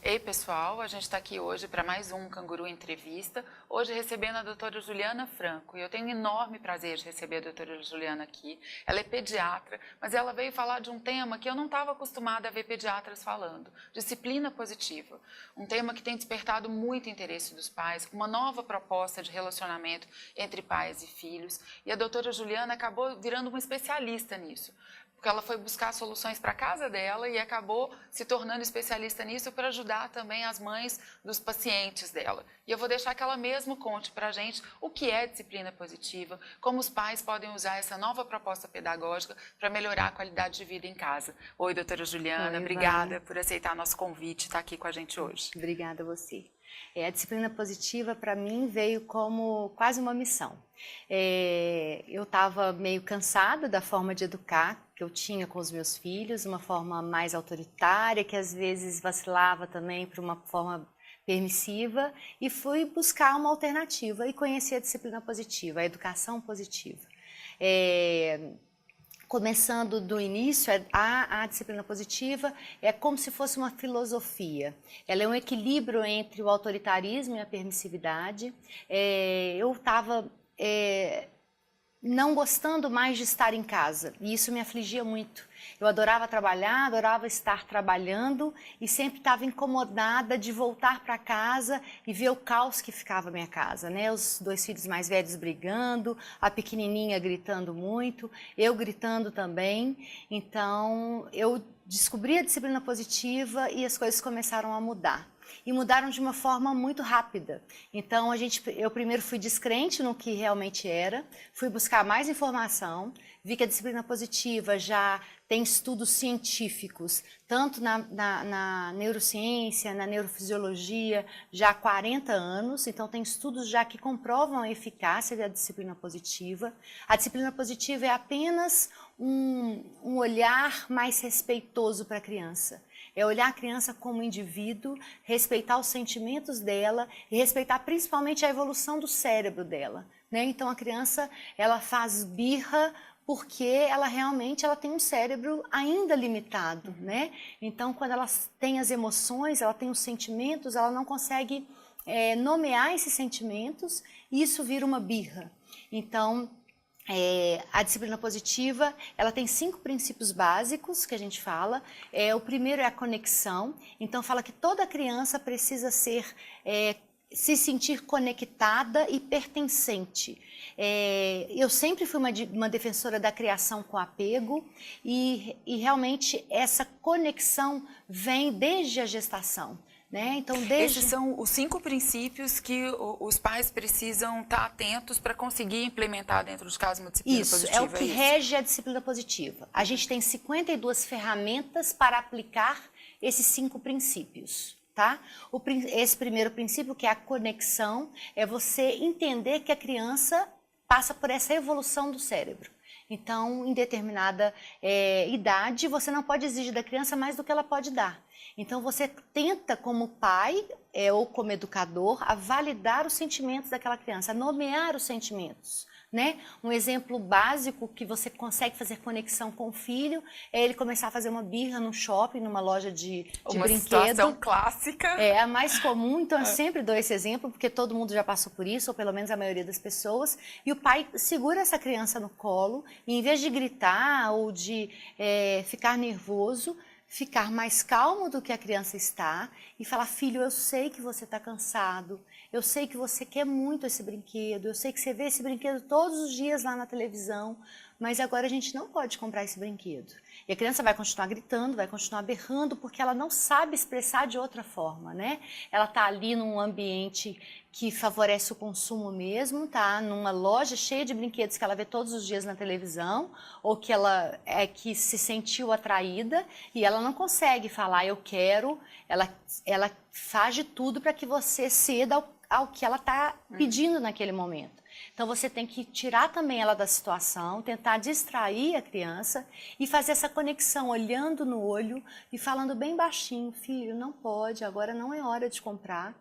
Ei, pessoal, a gente está aqui hoje para mais um Canguru Entrevista, hoje recebendo a doutora Juliana Franco. E eu tenho um enorme prazer de receber a doutora Juliana aqui. Ela é pediatra, mas ela veio falar de um tema que eu não estava acostumada a ver pediatras falando, disciplina positiva. Um tema que tem despertado muito interesse dos pais, uma nova proposta de relacionamento entre pais e filhos. E a doutora Juliana acabou virando uma especialista nisso, porque ela foi buscar soluções para a casa dela e acabou se tornando especialista nisso para ajudar também as mães dos pacientes dela. E eu vou deixar que ela mesmo conte para a gente o que é disciplina positiva, como os pais podem usar essa nova proposta pedagógica para melhorar a qualidade de vida em casa. Oi, doutora Juliana, obrigada por aceitar nosso convite e estar aqui com a gente hoje. Obrigada a você. A disciplina positiva, para mim, veio como quase uma missão. Eu estava meio cansada da forma de educar que eu tinha com os meus filhos, uma forma mais autoritária, que às vezes vacilava também para uma forma permissiva, e fui buscar uma alternativa e conheci a disciplina positiva, a educação positiva. Começando do início, a disciplina positiva é como se fosse uma filosofia. Ela é um equilíbrio entre o autoritarismo e a permissividade. Eu estava não gostando mais de estar em casa, e isso me afligia muito. Eu adorava trabalhar, adorava estar trabalhando e sempre estava incomodada de voltar para casa e ver o caos que ficava a minha casa, né? Os dois filhos mais velhos brigando, a pequenininha gritando muito, eu gritando também. Então, eu descobri a disciplina positiva e as coisas começaram a mudar. E mudaram de uma forma muito rápida. Então, eu primeiro fui descrente no que realmente era, fui buscar mais informação, vi que a disciplina positiva já tem estudos científicos, tanto na neurociência, na neurofisiologia, já há 40 anos, então tem estudos já que comprovam a eficácia da disciplina positiva. A disciplina positiva é apenas um olhar mais respeitoso para a criança. É olhar a criança como indivíduo, respeitar os sentimentos dela e respeitar principalmente a evolução do cérebro dela, né? Então a criança, ela faz birra porque ela tem um cérebro ainda limitado, né? Então quando ela tem as emoções, ela tem os sentimentos, ela não consegue nomear esses sentimentos e isso vira uma birra. Então, a disciplina positiva, ela tem 5 princípios básicos que a gente fala. O primeiro é a conexão. Então, fala que toda criança precisa se sentir conectada e pertencente. Eu sempre fui uma defensora da criação com apego e realmente essa conexão vem desde a gestação. Né? Então, Esses são os 5 princípios que os pais precisam estar atentos para conseguir implementar dentro de casa uma disciplina positiva. Isso, é o que rege a disciplina positiva. A gente tem 52 ferramentas para aplicar esses 5 princípios. Tá? Esse primeiro princípio, que é a conexão, é você entender que a criança passa por essa evolução do cérebro. Então, em determinada idade, você não pode exigir da criança mais do que ela pode dar. Então, você tenta, como pai ou como educador, a validar os sentimentos daquela criança, a nomear os sentimentos. Né? Um exemplo básico que você consegue fazer conexão com o filho é ele começar a fazer uma birra no shopping, numa loja de brinquedo. Uma situação clássica. É a mais comum, então eu sempre dou esse exemplo, porque todo mundo já passou por isso, ou pelo menos a maioria das pessoas, e o pai segura essa criança no colo, e em vez de gritar ou de ficar nervoso, ficar mais calmo do que a criança está e falar: filho, eu sei que você está cansado, eu sei que você quer muito esse brinquedo, eu sei que você vê esse brinquedo todos os dias lá na televisão, mas agora a gente não pode comprar esse brinquedo. E a criança vai continuar gritando, vai continuar berrando, porque ela não sabe expressar de outra forma, né? Ela está ali num ambiente que favorece o consumo mesmo, tá? Numa loja cheia de brinquedos que ela vê todos os dias na televisão, ou que ela que se sentiu atraída e ela não consegue falar eu quero, ela faz de tudo para que você ceda ao que ela está pedindo naquele momento. Então você tem que tirar também ela da situação, tentar distrair a criança e fazer essa conexão, olhando no olho e falando bem baixinho: filho, não pode, agora não é hora de comprar.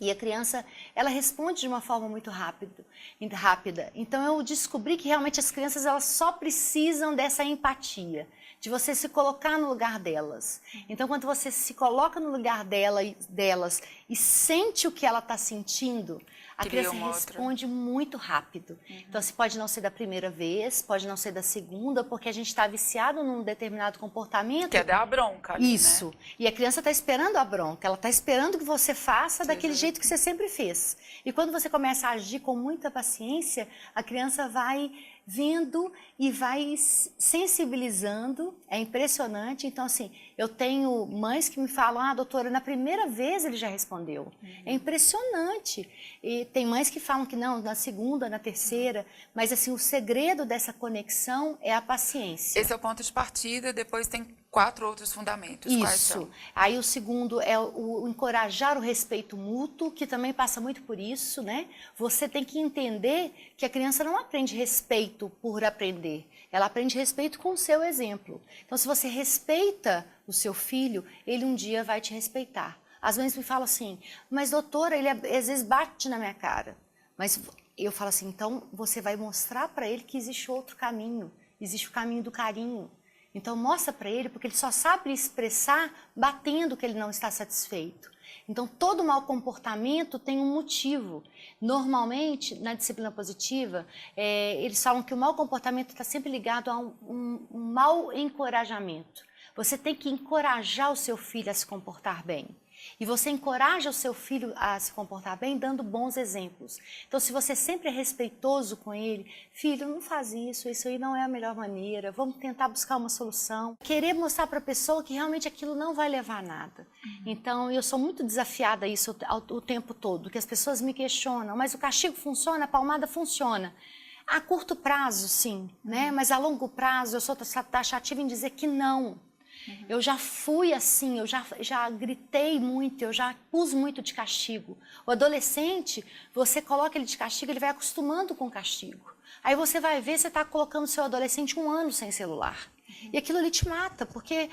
E a criança, ela responde de uma forma muito rápida. Então eu descobri que realmente as crianças, elas só precisam dessa empatia, de você se colocar no lugar delas. Então, quando você se coloca no lugar delas e sente o que ela está sentindo, a criança responde muito rápido. Então, assim, pode não ser da primeira vez, pode não ser da segunda, porque a gente está viciado num determinado comportamento. Que é dar a bronca ali, Isso. Né? E a criança está esperando a bronca, ela está esperando que você faça daquele jeito que você sempre fez. E quando você começa a agir com muita paciência, a criança vai vendo e vai sensibilizando, é impressionante. Então, assim, eu tenho mães que me falam, doutora, na primeira vez ele já respondeu. É impressionante. E tem mães que falam que não, na segunda, na terceira, mas, assim, o segredo dessa conexão é a paciência. Esse é o ponto de partida, depois tem 4 outros fundamentos. Isso. Quais são? Aí o segundo é o encorajar o respeito mútuo, que também passa muito por isso, né? Você tem que entender que a criança não aprende respeito por aprender. Ela aprende respeito com o seu exemplo. Então, se você respeita o seu filho, ele um dia vai te respeitar. Às vezes me fala assim, mas doutora, ele às vezes bate na minha cara. Mas eu falo assim, então você vai mostrar para ele que existe outro caminho. Existe o caminho do carinho. Então, mostra para ele, porque ele só sabe expressar batendo que ele não está satisfeito. Então, todo mau comportamento tem um motivo. Normalmente, na disciplina positiva, eles falam que o mau comportamento está sempre ligado a um mau encorajamento. Você tem que encorajar o seu filho a se comportar bem. E você encoraja o seu filho a se comportar bem dando bons exemplos. Então, se você sempre é respeitoso com ele, filho, não faz isso aí não é a melhor maneira, vamos tentar buscar uma solução. Querer mostrar para a pessoa que realmente aquilo não vai levar a nada. Então, eu sou muito desafiada a isso o tempo todo, que as pessoas me questionam, mas o castigo funciona, a palmada funciona. A curto prazo, sim, né? Mas a longo prazo, eu sou taxativa em dizer que não. Eu já fui assim, eu já gritei muito, eu já pus muito de castigo. O adolescente, você coloca ele de castigo, ele vai acostumando com o castigo. Aí você vai ver, você está colocando seu adolescente 1 ano sem celular. E aquilo ali te mata, porque,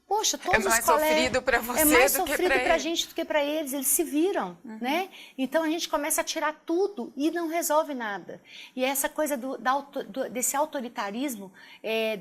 poxa, todos os colegas... É mais sofrido para você É mais do que sofrido para para a gente do que para eles se viram, né? Então a gente começa a tirar tudo e não resolve nada. E essa coisa desse autoritarismo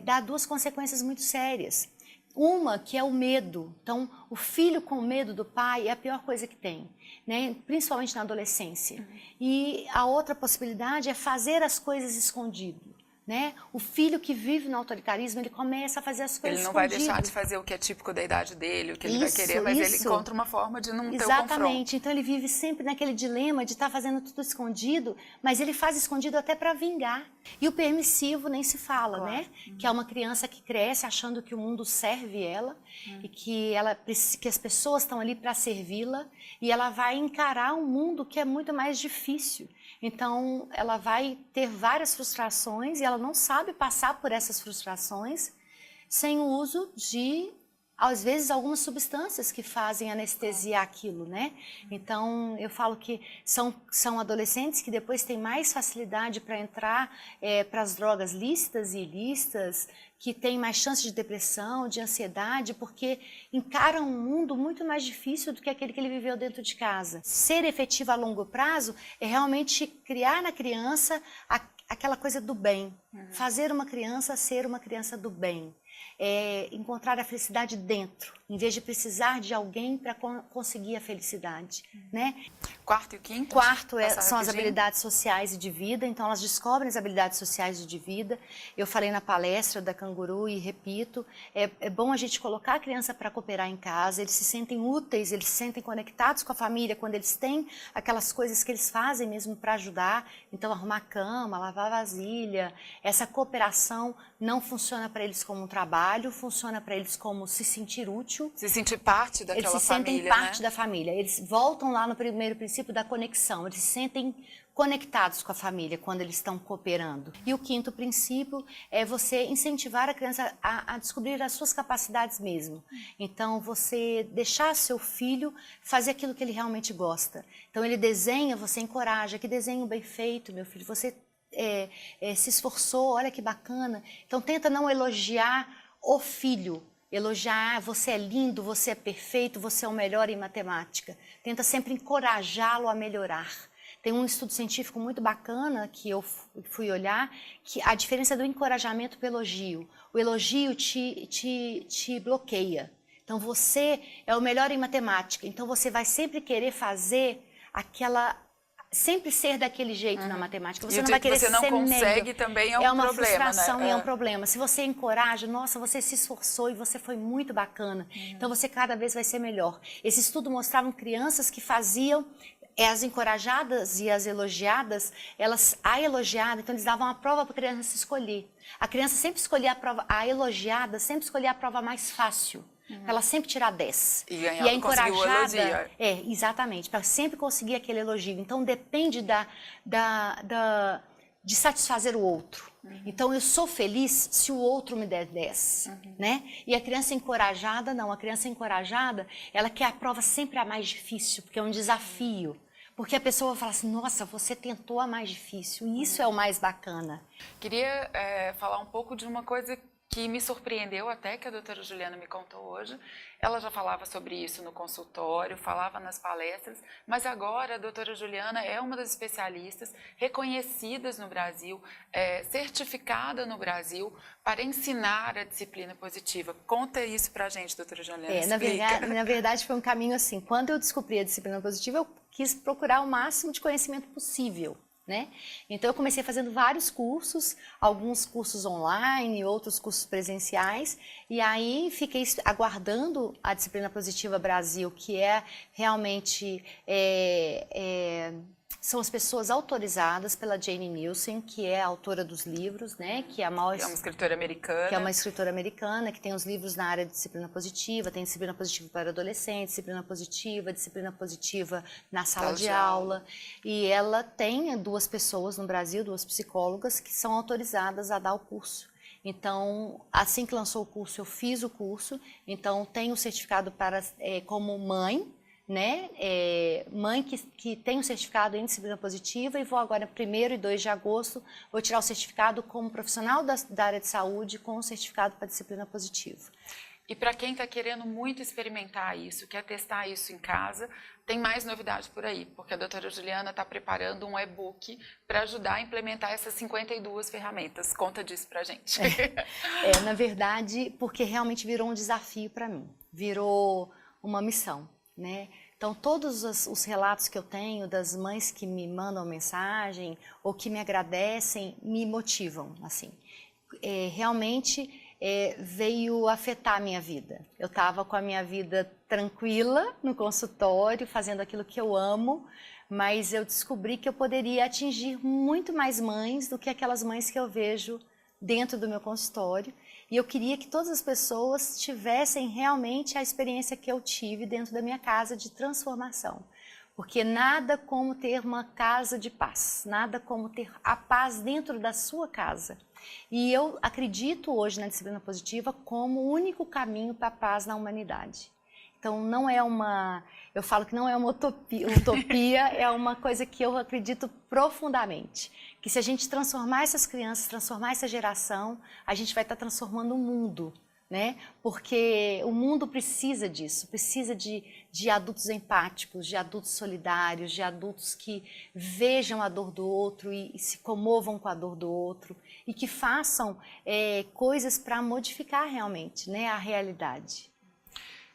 dá 2 consequências muito sérias. Uma que é o medo. Então, o filho com medo do pai é a pior coisa que tem, né? Principalmente na adolescência. E a outra possibilidade é fazer as coisas escondido. Né? O filho que vive no autoritarismo, ele começa a fazer as coisas Ele não vai escondido. deixar de fazer o que é típico da idade dele, o que ele vai querer, mas ele encontra uma forma de não ter o confronto. Exatamente. Então ele vive sempre naquele dilema de estar fazendo tudo escondido, mas ele faz escondido até para vingar. E o permissivo nem se fala, Claro. né? Que é uma criança que cresce achando que o mundo serve ela e que as pessoas estão ali para servi-la e ela vai encarar um mundo que é muito mais difícil. Então, ela vai ter várias frustrações e ela não sabe passar por essas frustrações sem o uso de, às vezes, algumas substâncias que fazem anestesiar aquilo, né? Então, eu falo que são adolescentes que depois têm mais facilidade para entrar para as drogas lícitas e ilícitas, que têm mais chance de depressão, de ansiedade, porque encaram um mundo muito mais difícil do que aquele que ele viveu dentro de casa. Ser efetivo a longo prazo é realmente criar na criança aquela coisa do bem. Fazer uma criança ser uma criança do bem. Encontrar a felicidade dentro, em vez de precisar de alguém para conseguir a felicidade, né? 4º e 5º? 4º são as habilidades sociais e de vida, então elas descobrem as habilidades sociais e de vida. Eu falei na palestra da Canguru e repito, é bom a gente colocar a criança para cooperar em casa, eles se sentem úteis, eles se sentem conectados com a família, quando eles têm aquelas coisas que eles fazem mesmo para ajudar, então arrumar cama, lavar vasilha, essa cooperação não funciona para eles como um trabalho, funciona para eles como se sentir útil. Se sentir parte daquela família, eles se sentem parte da família. Eles voltam lá no primeiro princípio da conexão. Eles se sentem conectados com a família quando eles estão cooperando. E o 5º princípio é você incentivar a criança a descobrir as suas capacidades mesmo. Então, você deixar seu filho fazer aquilo que ele realmente gosta. Então, ele desenha, você encoraja. Que desenho bem feito, meu filho. Você se esforçou, olha que bacana. Então, tenta não elogiar o filho. Elogiar, você é lindo, você é perfeito, você é o melhor em matemática. Tenta sempre encorajá-lo a melhorar. Tem um estudo científico muito bacana que eu fui olhar, que a diferença do encorajamento para o elogio. O elogio te bloqueia. Então, você é o melhor em matemática, então você vai sempre querer fazer sempre ser daquele jeito na matemática. Você não vai querer ser melhor. Você não consegue também é um problema, uma frustração, né? E é um problema. Se você encoraja, nossa, você se esforçou e você foi muito bacana. Então, você cada vez vai ser melhor. Esse estudo mostrava crianças que faziam as encorajadas e as elogiadas, a elogiada, então eles davam a prova para a criança escolher. A criança sempre escolhia a elogiada sempre escolhia a prova mais fácil. Para ela sempre tirar 10. E a encorajada, exatamente, para sempre conseguir aquele elogio. Então depende de satisfazer o outro. Então eu sou feliz se o outro me der 10, né? E a criança encorajada, não, a criança encorajada, ela quer a prova sempre a mais difícil, porque é um desafio. Porque a pessoa fala assim, nossa, você tentou a mais difícil, e isso é o mais bacana. Queria falar um pouco de uma coisa que me surpreendeu até, que a doutora Juliana me contou hoje. Ela já falava sobre isso no consultório, falava nas palestras, mas agora a doutora Juliana é uma das especialistas reconhecidas no Brasil, certificada no Brasil para ensinar a disciplina positiva. Conta isso pra gente, doutora Juliana. Na verdade, foi um caminho assim, quando eu descobri a disciplina positiva, eu quis procurar o máximo de conhecimento possível. Né? Então eu comecei fazendo vários cursos, alguns cursos online, outros cursos presenciais, e aí fiquei aguardando a Disciplina Positiva Brasil, que é realmente são as pessoas autorizadas pela Jane Nielsen, que é a autora dos livros, né? Que é uma escritora americana. Que é uma escritora americana, que tem os livros na área de disciplina positiva, tem disciplina positiva para adolescentes, disciplina positiva na sala de aula. E ela tem 2 pessoas no Brasil, 2 psicólogas, que são autorizadas a dar o curso. Então, assim que lançou o curso, eu fiz o curso, então tenho o certificado como mãe, né? Mãe que tem um certificado em disciplina positiva, e vou agora 1º e 2 de agosto, vou tirar o certificado como profissional da área de saúde com o certificado para disciplina positiva. E para quem está querendo muito experimentar isso, quer testar isso em casa, tem mais novidade por aí, porque a doutora Juliana está preparando um e-book para ajudar a implementar essas 52 ferramentas. Conta disso para a gente. Na verdade, porque realmente virou um desafio para mim, virou uma missão. Né? Então, todos os relatos que eu tenho das mães que me mandam mensagem ou que me agradecem me motivam, assim. Realmente veio afetar a minha vida. Eu estava com a minha vida tranquila no consultório, fazendo aquilo que eu amo, mas eu descobri que eu poderia atingir muito mais mães do que aquelas mães que eu vejo dentro do meu consultório. E eu queria que todas as pessoas tivessem realmente a experiência que eu tive dentro da minha casa de transformação. Porque nada como ter uma casa de paz, nada como ter a paz dentro da sua casa. E eu acredito hoje na disciplina positiva como o único caminho para a paz na humanidade. Então, eu falo que não é uma utopia, é uma coisa que eu acredito profundamente. Que se a gente transformar essas crianças, transformar essa geração, a gente vai estar transformando o mundo, né? Porque o mundo precisa disso, precisa de adultos empáticos, de adultos solidários, de adultos que vejam a dor do outro e se comovam com a dor do outro e que façam coisas para modificar realmente, né, a realidade.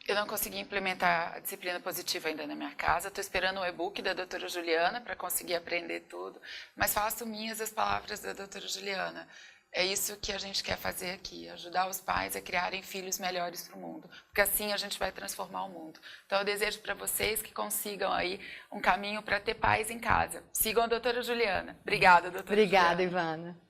Eu não consegui implementar a disciplina positiva ainda na minha casa, estou esperando o e-book da doutora Juliana para conseguir aprender tudo, mas faço minhas as palavras da doutora Juliana. É isso que a gente quer fazer aqui, ajudar os pais a criarem filhos melhores para o mundo, porque assim a gente vai transformar o mundo. Então eu desejo para vocês que consigam aí um caminho para ter paz em casa. Sigam a doutora Juliana. Obrigada, doutora Juliana. Obrigada, Ivana.